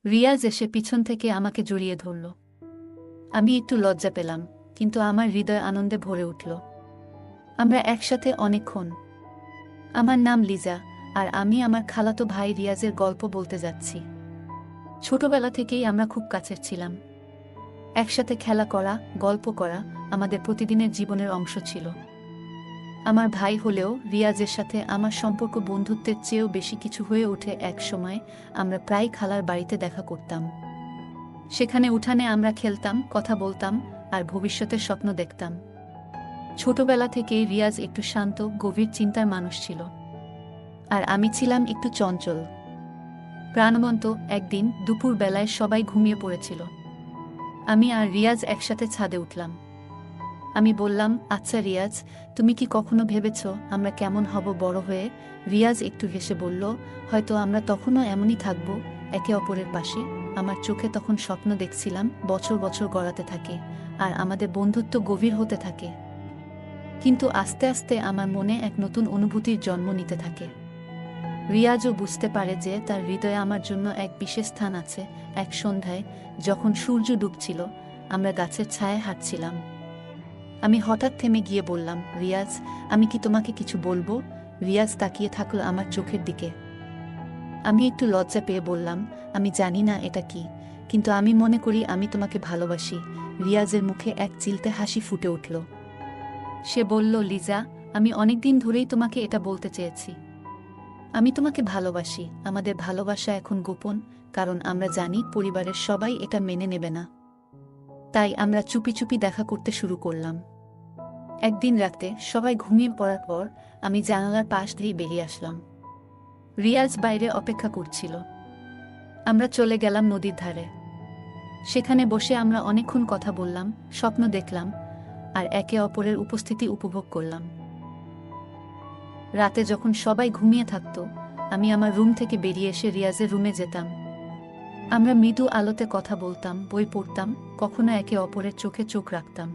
রিয়াজ এসে পিছন থেকে আমাকে জড়িয়ে ধরল। আমি একটু লজ্জা পেলাম, কিন্তু আমার হৃদয় আনন্দে ভরে উঠল। আমরা একসাথে অনেকক্ষণ। আমার নাম লিজা, আর আমি আমার খালাতো ভাই রিয়াজের গল্প বলতে যাচ্ছি। ছোটবেলা থেকেই আমরা খুব কাছের ছিলাম। একসাথে খেলা করা, গল্প করা আমাদের প্রতিদিনের জীবনের অংশ ছিল। আমার ভাই হলেও রিয়াজের সাথে আমার সম্পর্ক বন্ধুত্বের চেয়েও বেশি কিছু হয়ে ওঠে। এক সময় আমরা প্রায় খালার বাড়িতে দেখা করতাম। সেখানে উঠানে আমরা খেলতাম, কথা বলতাম, আর ভবিষ্যতের স্বপ্ন দেখতাম। ছোটবেলা থেকেই রিয়াজ একটু শান্ত, গভীর চিন্তার মানুষ ছিল, আর আমি ছিলাম একটু চঞ্চল, প্রাণবন্ত। একদিন দুপুর বেলায় সবাই ঘুমিয়ে পড়েছিল। আমি আর রিয়াজ একসাথে ছাদে উঠলাম। আমি বললাম, আচ্ছা রিয়াজ, তুমি কি কখনো ভেবেছ আমরা কেমন হব বড় হয়ে? রিয়াজ একটু হেসে বলল, হয়তো আমরা তখনও এমনই থাকব, একে অপরের পাশে। আমার চোখে তখন স্বপ্ন দেখছিলাম বছর বছর গড়াতে থাকে, আর আমাদের বন্ধুত্ব গভীর হতে থাকে। কিন্তু আস্তে আস্তে আমার মনে এক নতুন অনুভূতির জন্ম নিতে থাকে। রিয়াজও বুঝতে পারে যে তার হৃদয়ে আমার জন্য এক বিশেষ স্থান আছে। এক সন্ধ্যায়, যখন সূর্য ডুবছিল, আমরা গাছের ছায়ায় হাঁটছিলাম। আমি হঠাৎ থেমে গিয়ে বললাম, রিয়াজ, আমি কি তোমাকে কিছু বলবো? রিয়াজ তাকিয়ে থাকলো আমার চোখের দিকে। আমি একটু লজ্জা পেয়ে বললাম, আমি জানি না এটা কি, কিন্তু আমি মনে করি আমি তোমাকে ভালোবাসি। রিয়াজের মুখে এক চিলতে হাসি ফুটে উঠল। সে বলল, লিজা, আমি অনেকদিন ধরেই তোমাকে এটা বলতে চেয়েছি। আমি তোমাকে ভালোবাসি। আমাদের ভালোবাসা এখন গোপন, কারণ আমরা জানি পরিবারের সবাই এটা মেনে নেবে না। তাই আমরা চুপি চুপি দেখা করতে শুরু করলাম। একদিন রাতে সবাই ঘুমিয়ে পড়ার পর আমি জানালার পাশ দিয়ে বেরিয়ে আসলাম। রিয়াজ বাইরে অপেক্ষা করছিল। আমরা চলে গেলাম নদীর ধারে। সেখানে বসে আমরা অনেকক্ষণ কথা বললাম, স্বপ্ন দেখলাম, আর একে অপরের উপস্থিতি উপভোগ করলাম। রাতে যখন সবাই ঘুমিয়ে থাকত, আমি আমার রুম থেকে বেরিয়ে এসে রিয়াজের রুমে যেতাম। আমরা মৃদু আলোতে কথা বলতাম, বই পড়তাম, কখনো একে অপরের চোখে চোখ রাখতাম।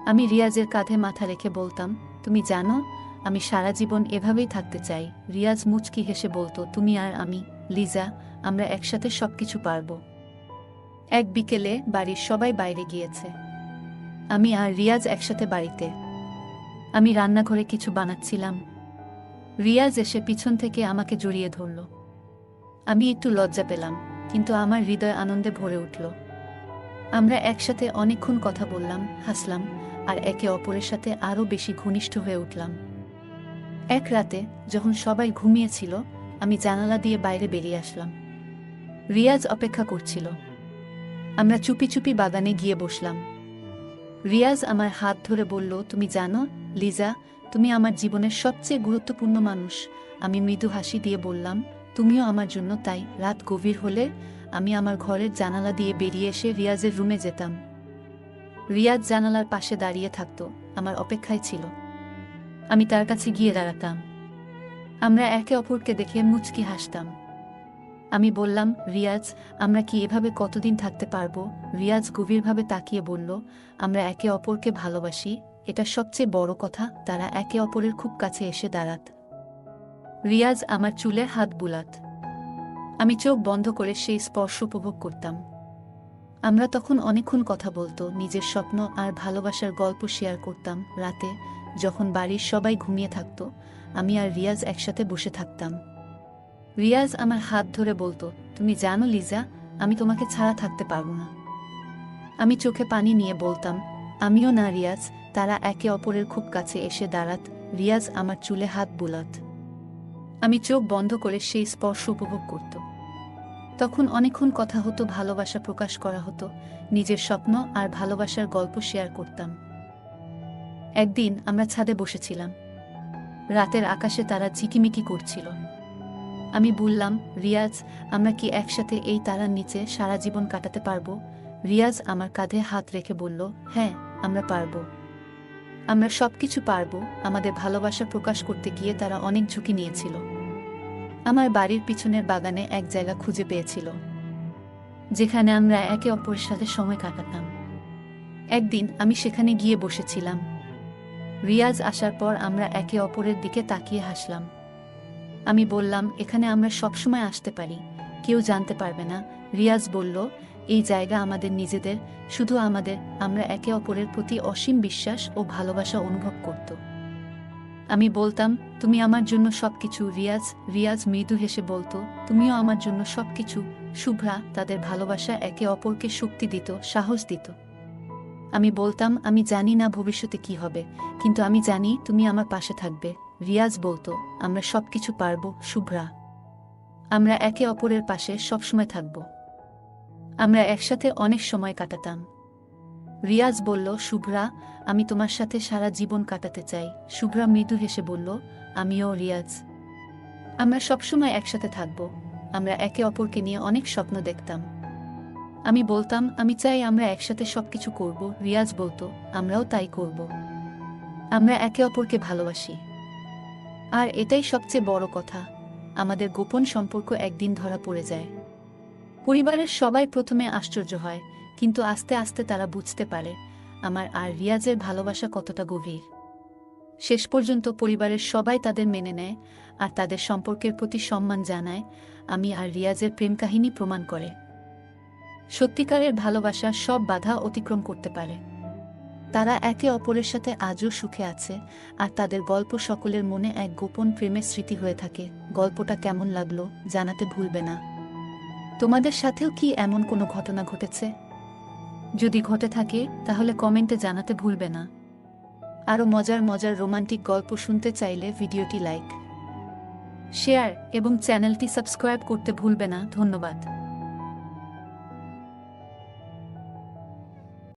আমি রিয়াজের কাঁধে মাথা রেখে বলতাম, তুমি জানো, আমি সারা জীবন এভাবেই থাকতে চাই। রিয়াজ মুচকি হেসে বলতো, তুমি আর আমি, লিজা, আমরা একসাথে সবকিছু পারব। এক বিকেলে বাড়ির সবাই বাইরে গিয়েছে। আমি আর রিয়াজ একসাথে বাড়িতে। আমি রান্নাঘরে কিছু বানাচ্ছিলাম। রিয়াজ এসে পিছন থেকে আমাকে জড়িয়ে ধরল। আমি একটু লজ্জা পেলাম, কিন্তু আমার হৃদয় আনন্দে ভরে উঠল। আমরা একসাথে অনেকক্ষণ কথা বললাম, হাসলাম, আর একে অপরের সাথে আরও বেশি ঘনিষ্ঠ হয়ে উঠলাম। এক রাতে যখন সবাই ঘুমিয়েছিল, আমি জানালা দিয়ে বাইরে বেরিয়ে আসলাম। রিয়াজ অপেক্ষা করছিল। আমরা চুপি চুপি বাগানে গিয়ে বসলাম। রিয়াজ আমার হাত ধরে বলল, তুমি জানো, লিজা, তুমি আমার জীবনের সবচেয়ে গুরুত্বপূর্ণ মানুষ। আমি মৃদু হাসি দিয়ে বললাম, তুমিও আমার জন্য। তাই রাত গভীর হলে আমি আমার ঘরের জানালা দিয়ে বেরিয়ে এসে রিয়াজের রুমে যেতাম। রিয়াজ জানালার পাশে দাঁড়িয়ে থাকত, আমার অপেক্ষায় ছিল। আমি তার কাছে গিয়ে দাঁড়াতাম। আমরা একে অপরকে দেখে মুচকি হাসতাম। আমি বললাম, রিয়াজ, আমরা কি এভাবে কতদিন থাকতে পারবো? রিয়াজ গভীরভাবে তাকিয়ে বলল, আমরা একে অপরকে ভালোবাসি, এটা সবচেয়ে বড় কথা। তারা একে অপরের খুব কাছে এসে দাঁড়াত। রিয়াজ আমার চুলে হাত বুলাত। আমি চোখ বন্ধ করে সেই স্পর্শ উপভোগ করতাম। আমরা তখন অনেকক্ষণ কথা বলতো, নিজের স্বপ্ন আর ভালোবাসার গল্প শেয়ার করতাম। রাতে যখন বাড়ির সবাই ঘুমিয়ে থাকত, আমি আর রিয়াজ একসাথে বসে থাকতাম। রিয়াজ আমার হাত ধরে বলতো, তুমি জানো লিজা, আমি তোমাকে ছাড়া থাকতে পারবো না। আমি চোখে পানি নিয়ে বলতাম, আমিও না রিয়াজ। তারা একে অপরের খুব কাছে এসে দাঁড়াত। রিয়াজ আমার চুলে হাত বুলাত। আমি চোখ বন্ধ করে সেই স্পর্শ উপভোগ করত। তখন অনেকক্ষণ কথা হতো, ভালোবাসা প্রকাশ করা হতো, নিজের স্বপ্ন আর ভালোবাসার গল্প শেয়ার করতাম। একদিন আমরা ছাদে বসেছিলাম। রাতের আকাশে তারা ঝিকিমিকি করছিল। আমি বললাম, রিয়াজ, আমরা কি একসাথে এই তারার নিচে সারা জীবন কাটাতে পারবো? রিয়াজ আমার কাঁধে হাত রেখে বলল, হ্যাঁ, আমরা পারবো। আমরা সবকিছু পারবো। আমাদের ভালোবাসা প্রকাশ করতে গিয়ে তারা অনেক ঝুঁকি নিয়েছিল। আমার বাড়ির পিছনের বাগানে এক জায়গা খুঁজে পেয়েছিল, যেখানে আমরা একে অপরের সাথে সময় কাটাতাম। একদিন আমি সেখানে গিয়ে বসেছিলাম। রিয়াজ আসার পর আমরা একে অপরের দিকে তাকিয়ে হাসলাম। আমি বললাম, এখানে আমরা সবসময় আসতে পারি, কেউ জানতে পারবে না। রিয়াজ বলল, এই জায়গা আমাদের নিজেদের, শুধু আমাদের। আমরা একে অপরের প্রতি অসীম বিশ্বাস ও ভালোবাসা অনুভব করত। আমি বলতাম, তুমি আমার জন্য সবকিছু রিয়াজ। রিয়াজ মৃদু হেসে বলতো, তুমিও আমার জন্য সবকিছু শুভ্রা। তাদের ভালোবাসা একে অপরকে শক্তি দিত, সাহস দিত। আমি বলতাম, আমি জানি না ভবিষ্যতে কি হবে, কিন্তু আমি জানি তুমি আমার পাশে থাকবে। রিয়াজ বলতো, আমরা সবকিছু পারবো শুভ্রা। আমরা একে অপরের পাশে সবসময় থাকব। আমরা একসাথে অনেক সময় কাটাতাম। রিয়াজ বলল, শুভ্রা, আমি তোমার সাথে সারা জীবন কাটাতে চাই। শুভ্রা মৃদু হেসে বলল, আমিও রিয়াজ। আমরা সবসময় একসাথে থাকব। আমরা একে অপরকে নিয়ে অনেক স্বপ্ন দেখতাম। আমি বলতাম, আমি চাই আমরা একসাথে সবকিছু করব। রিয়াজ বলতো, আমরাও তাই করব। আমরা একে অপরকে ভালোবাসি। আর এটাই সবচেয়ে বড় কথা, আমাদের গোপন সম্পর্ক একদিন ধরা পড়ে যায়। পরিবারের সবাই প্রথমে আশ্চর্য হয়, কিন্তু আস্তে আস্তে তারা বুঝতে পারে আমার আর রিয়াজের ভালোবাসা কতটা গভীর। শেষ পর্যন্ত পরিবারের সবাই তাদের মেনে নেয়, আর তাদের সম্পর্কের প্রতি সম্মান জানায়। আমি আর রিয়াজের প্রেম কাহিনী প্রমাণ করে সত্যিকারের ভালোবাসা সব বাধা অতিক্রম করতে পারে। তারা একে অপরের সাথে আজও সুখে আছে, আর তাদের গল্প সকলের মনে এক গোপন প্রেমের স্মৃতি হয়ে থাকে। গল্পটা কেমন লাগলো জানাতে ভুলবে না। তোমাদের সাথেও কি এমন কোনো ঘটনা ঘটেছে? যদি ঘটে থাকে তাহলে কমেন্টে জানাতে ভুলবে না। আরও মজার মজার রোমান্টিক গল্প শুনতে চাইলে ভিডিওটি লাইক, শেয়ার এবং চ্যানেলটি সাবস্ক্রাইব করতে ভুলবে না। ধন্যবাদ।